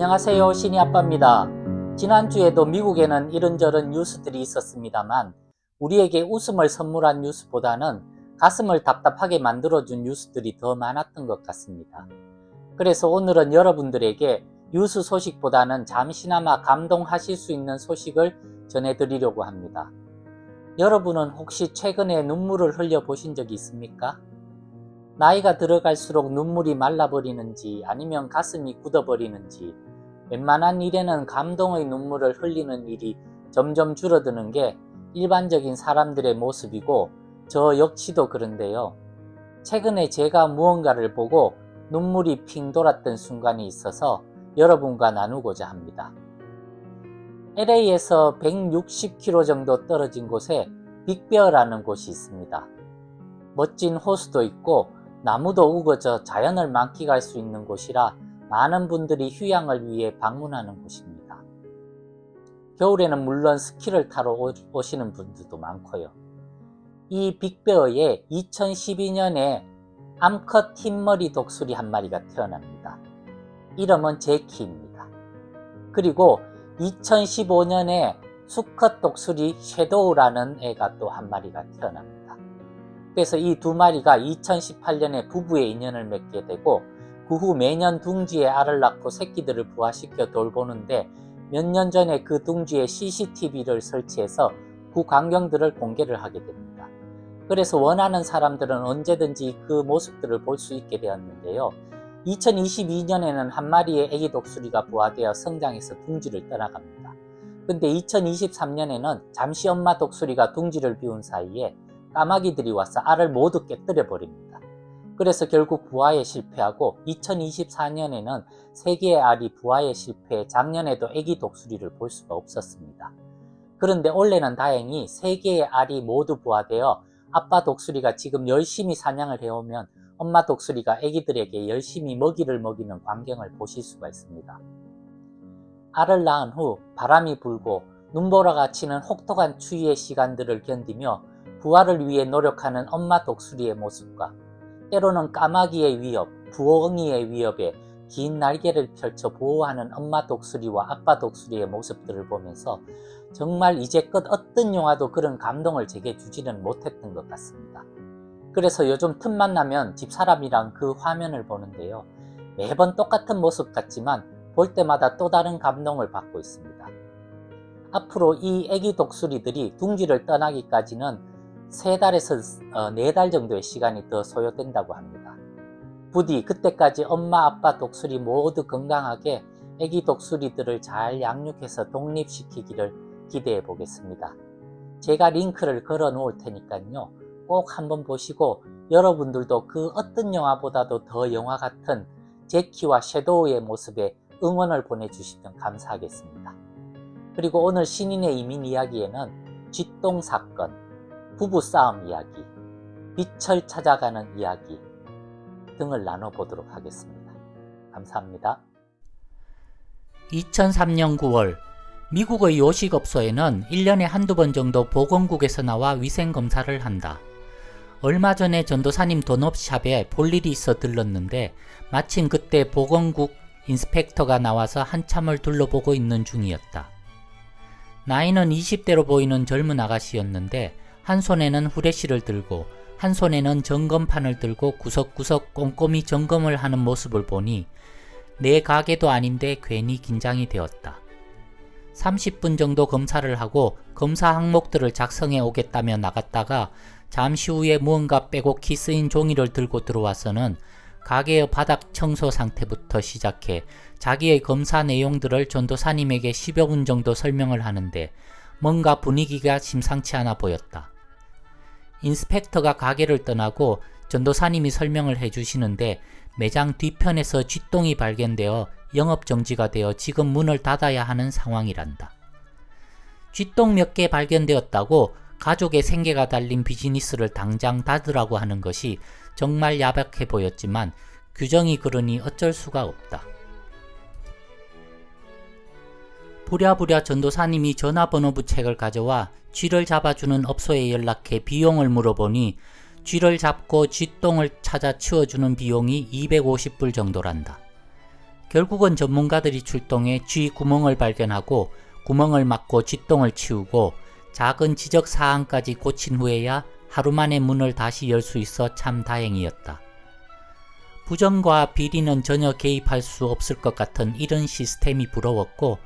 안녕하세요, 신이아빠입니다. 지난주에도 미국에는 이런저런 뉴스들이 있었습니다만 우리에게 웃음을 선물한 뉴스보다는 가슴을 답답하게 만들어준 뉴스들이 더 많았던 것 같습니다. 그래서 오늘은 여러분들에게 뉴스 소식보다는 잠시나마 감동하실 수 있는 소식을 전해드리려고 합니다. 여러분은 혹시 최근에 눈물을 흘려보신 적이 있습니까? 나이가 들어갈수록 눈물이 말라버리는지 아니면 가슴이 굳어버리는지 웬만한 일에는 감동의 눈물을 흘리는 일이 점점 줄어드는 게 일반적인 사람들의 모습이고 저 역시도 그런데요. 최근에 제가 무언가를 보고 눈물이 핑 돌았던 순간이 있어서 여러분과 나누고자 합니다. LA에서 160km 정도 떨어진 곳에 빅베어라는 곳이 있습니다. 멋진 호수도 있고 나무도 우거져 자연을 만끽할 수 있는 곳이라 많은 분들이 휴양을 위해 방문하는 곳입니다. 겨울에는 물론 스키를 타러 오시는 분들도 많고요. 이 빅베어에 2012년에 암컷 흰머리 독수리 한 마리가 태어납니다. 이름은 제키입니다. 그리고 2015년에 수컷 독수리 섀도우라는 애가 또 한 마리가 태어납니다. 그래서 이 두 마리가 2018년에 부부의 인연을 맺게 되고 그 후 매년 둥지에 알을 낳고 새끼들을 부화시켜 돌보는데 몇 년 전에 그 둥지에 CCTV를 설치해서 그 광경들을 공개를 하게 됩니다. 그래서 원하는 사람들은 언제든지 그 모습들을 볼 수 있게 되었는데요. 2022년에는 한 마리의 애기 독수리가 부화되어 성장해서 둥지를 떠나갑니다. 근데 2023년에는 잠시 엄마 독수리가 둥지를 비운 사이에 까마귀들이 와서 알을 모두 깨뜨려 버립니다. 그래서 결국 부화에 실패하고 2024년에는 3개의 알이 부화에 실패해 작년에도 애기 독수리를 볼 수가 없었습니다. 그런데 올해는 다행히 3개의 알이 모두 부화되어 아빠 독수리가 지금 열심히 사냥을 해오면 엄마 독수리가 애기들에게 열심히 먹이를 먹이는 광경을 보실 수가 있습니다. 알을 낳은 후 바람이 불고 눈보라가 치는 혹독한 추위의 시간들을 견디며 부화를 위해 노력하는 엄마 독수리의 모습과 때로는 까마귀의 위협, 부엉이의 위협에 긴 날개를 펼쳐 보호하는 엄마 독수리와 아빠 독수리의 모습들을 보면서 정말 이제껏 어떤 영화도 그런 감동을 제게 주지는 못했던 것 같습니다. 그래서 요즘 틈만 나면 집사람이랑 그 화면을 보는데요. 매번 똑같은 모습 같지만 볼 때마다 또 다른 감동을 받고 있습니다. 앞으로 이 애기 독수리들이 둥지를 떠나기까지는 3달에서 4달 정도의 시간이 더 소요된다고 합니다. 부디 그때까지 엄마 아빠 독수리 모두 건강하게 애기 독수리들을 잘 양육해서 독립시키기를 기대해 보겠습니다. 제가 링크를 걸어 놓을 테니까요. 꼭 한번 보시고 여러분들도 그 어떤 영화보다도 더 영화 같은 제키와 섀도우의 모습에 응원을 보내주시면 감사하겠습니다. 그리고 오늘 신인의 이민 이야기에는 쥐똥 사건, 부부싸움 이야기, 빛을 찾아가는 이야기 등을 나눠보도록 하겠습니다. 감사합니다. 2003년 9월 미국의 요식업소에는 1년에 한두 번 정도 보건국에서 나와 위생검사를 한다. 얼마 전에 전도사님 도넛샵에 볼 일이 있어 들렀는데 마침 그때 보건국 인스펙터가 나와서 한참을 둘러보고 있는 중이었다. 나이는 20대로 보이는 젊은 아가씨였는데 한 손에는 후레쉬를 들고 한 손에는 점검판을 들고 구석구석 꼼꼼히 점검을 하는 모습을 보니 내 가게도 아닌데 괜히 긴장이 되었다. 30분 정도 검사를 하고 검사 항목들을 작성해 오겠다며 나갔다가 잠시 후에 무언가 빼곡히 쓰인 종이를 들고 들어와서는 가게의 바닥 청소 상태부터 시작해 자기의 검사 내용들을 전도사님에게 10여 분 정도 설명을 하는데 뭔가 분위기가 심상치 않아 보였다. 인스펙터가 가게를 떠나고 전도사님이 설명을 해주시는데 매장 뒤편에서 쥐똥이 발견되어 영업정지가 되어 지금 문을 닫아야 하는 상황이란다. 쥐똥 몇 개 발견되었다고 가족의 생계가 달린 비즈니스를 당장 닫으라고 하는 것이 정말 야박해 보였지만 규정이 그러니 어쩔 수가 없다. 부랴부랴 전도사님이 전화번호부 책을 가져와 쥐를 잡아주는 업소에 연락해 비용을 물어보니 쥐를 잡고 쥐똥을 찾아 치워주는 비용이 250불 정도란다. 결국은 전문가들이 출동해 쥐 구멍을 발견하고 구멍을 막고 쥐똥을 치우고 작은 지적 사항까지 고친 후에야 하루 만에 문을 다시 열 수 있어 참 다행이었다. 부정과 비리는 전혀 개입할 수 없을 것 같은 이런 시스템이 부러웠고,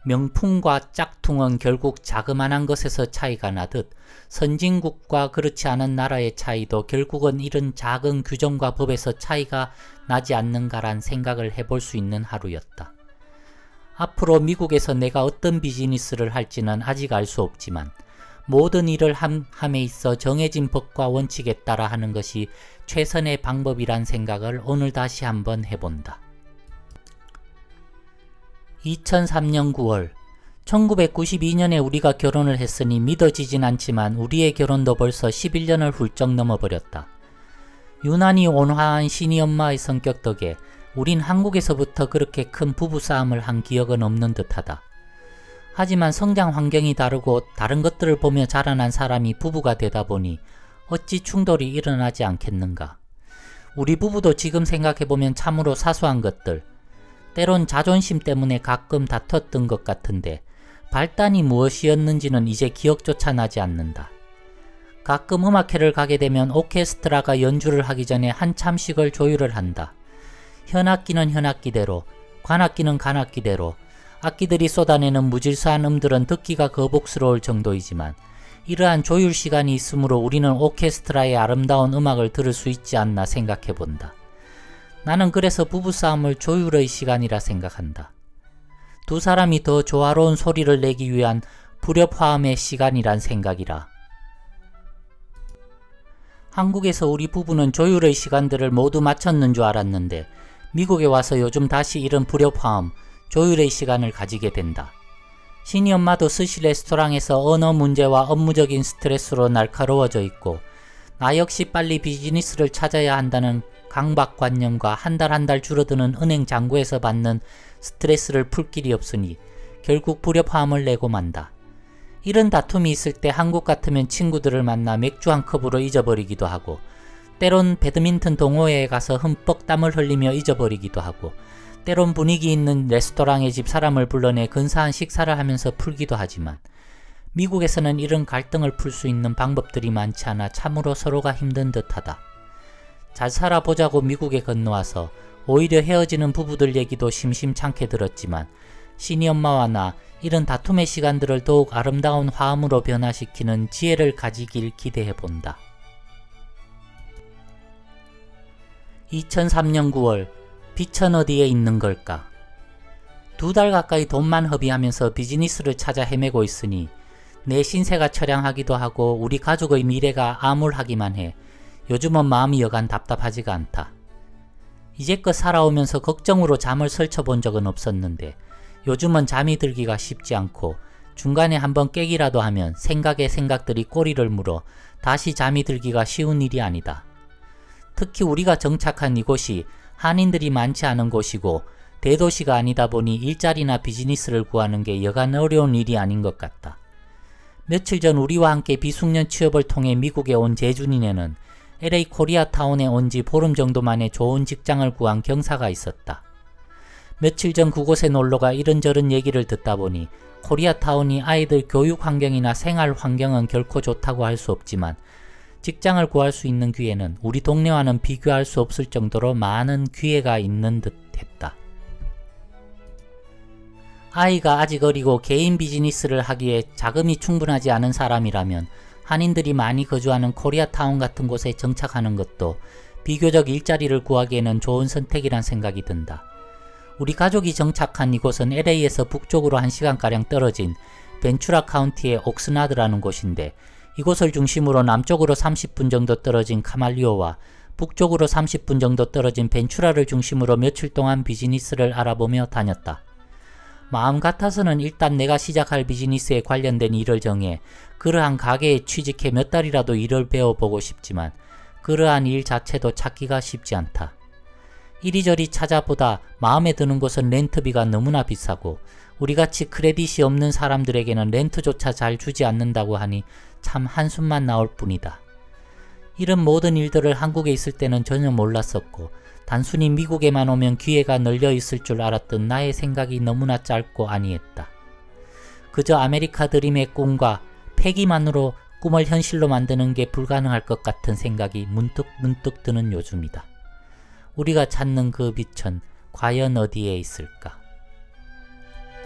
명품과 짝퉁은 결국 자그마한 것에서 차이가 나듯 선진국과 그렇지 않은 나라의 차이도 결국은 이런 작은 규정과 법에서 차이가 나지 않는가란 생각을 해볼 수 있는 하루였다. 앞으로 미국에서 내가 어떤 비즈니스를 할지는 아직 알 수 없지만 모든 일을 함에 있어 정해진 법과 원칙에 따라 하는 것이 최선의 방법이란 생각을 오늘 다시 한번 해본다. 2003년 9월, 1992년에 우리가 결혼을 했으니 믿어지진 않지만 우리의 결혼도 벌써 11년을 훌쩍 넘어버렸다. 유난히 온화한 시니엄마의 성격 덕에 우린 한국에서부터 그렇게 큰 부부싸움을 한 기억은 없는 듯하다. 하지만 성장 환경이 다르고 다른 것들을 보며 자라난 사람이 부부가 되다 보니 어찌 충돌이 일어나지 않겠는가. 우리 부부도 지금 생각해보면 참으로 사소한 것들, 때론 자존심 때문에 가끔 다퉜던 것 같은데 발단이 무엇이었는지는 이제 기억조차 나지 않는다. 가끔 음악회를 가게 되면 오케스트라가 연주를 하기 전에 한참씩을 조율을 한다. 현악기는 현악기대로, 관악기는 관악기대로, 악기들이 쏟아내는 무질서한 음들은 듣기가 거북스러울 정도이지만 이러한 조율 시간이 있으므로 우리는 오케스트라의 아름다운 음악을 들을 수 있지 않나 생각해본다. 나는 그래서 부부싸움을 조율의 시간이라 생각한다. 두 사람이 더 조화로운 소리를 내기 위한 불협화음의 시간이란 생각이라. 한국에서 우리 부부는 조율의 시간들을 모두 마쳤는 줄 알았는데 미국에 와서 요즘 다시 이런 불협화음, 조율의 시간을 가지게 된다. 신이 엄마도 스시 레스토랑에서 언어 문제와 업무적인 스트레스로 날카로워져 있고 나 역시 빨리 비즈니스를 찾아야 한다는 강박관념과 한 달 줄어드는 은행 잔고에서 받는 스트레스를 풀 길이 없으니 결국 불협화음을 내고 만다. 이런 다툼이 있을 때 한국 같으면 친구들을 만나 맥주 한 컵으로 잊어버리기도 하고 때론 배드민턴 동호회에 가서 흠뻑 땀을 흘리며 잊어버리기도 하고 때론 분위기 있는 레스토랑의 집사람을 불러내 근사한 식사를 하면서 풀기도 하지만 미국에서는 이런 갈등을 풀 수 있는 방법들이 많지 않아 참으로 서로가 힘든 듯하다. 잘 살아보자고 미국에 건너와서 오히려 헤어지는 부부들 얘기도 심심찮게 들었지만 신이 엄마와 나 이런 다툼의 시간들을 더욱 아름다운 화음으로 변화시키는 지혜를 가지길 기대해본다. 2003년 9월, 빛은 어디에 있는 걸까? 2달 가까이 돈만 허비하면서 비즈니스를 찾아 헤매고 있으니 내 신세가 처량하기도 하고 우리 가족의 미래가 암울하기만 해 요즘은 마음이 여간 답답하지가 않다. 이제껏 살아오면서 걱정으로 잠을 설쳐본 적은 없었는데 요즘은 잠이 들기가 쉽지 않고 중간에 한번 깨기라도 하면 생각에 생각들이 꼬리를 물어 다시 잠이 들기가 쉬운 일이 아니다. 특히 우리가 정착한 이곳이 한인들이 많지 않은 곳이고 대도시가 아니다 보니 일자리나 비즈니스를 구하는 게 여간 어려운 일이 아닌 것 같다. 며칠 전 우리와 함께 비숙련 취업을 통해 미국에 온 재준이네는 LA 코리아타운에 온 지 보름 정도 만에 좋은 직장을 구한 경사가 있었다. 며칠 전 그곳에 놀러가 이런저런 얘기를 듣다 보니 코리아타운이 아이들 교육 환경이나 생활 환경은 결코 좋다고 할 수 없지만 직장을 구할 수 있는 기회는 우리 동네와는 비교할 수 없을 정도로 많은 기회가 있는 듯 했다. 아이가 아직 어리고 개인 비즈니스를 하기에 자금이 충분하지 않은 사람이라면 한인들이 많이 거주하는 코리아타운 같은 곳에 정착하는 것도 비교적 일자리를 구하기에는 좋은 선택이란 생각이 든다. 우리 가족이 정착한 이곳은 LA에서 북쪽으로 1시간가량 떨어진 벤추라 카운티의 옥스나드라는 곳인데 이곳을 중심으로 남쪽으로 30분 정도 떨어진 카말리오와 북쪽으로 30분 정도 떨어진 벤추라를 중심으로 며칠 동안 비즈니스를 알아보며 다녔다. 마음 같아서는 일단 내가 시작할 비즈니스에 관련된 일을 정해 그러한 가게에 취직해 몇 달이라도 일을 배워보고 싶지만 그러한 일 자체도 찾기가 쉽지 않다. 이리저리 찾아보다 마음에 드는 곳은 렌트비가 너무나 비싸고 우리같이 크레딧이 없는 사람들에게는 렌트조차 잘 주지 않는다고 하니 참 한숨만 나올 뿐이다. 이런 모든 일들을 한국에 있을 때는 전혀 몰랐었고 단순히 미국에만 오면 기회가 널려 있을 줄 알았던 나의 생각이 너무나 짧고 안이했다. 그저 아메리카 드림의 꿈과 패기만으로 꿈을 현실로 만드는 게 불가능할 것 같은 생각이 문득 드는 요즘이다. 우리가 찾는 그 빛은 과연 어디에 있을까?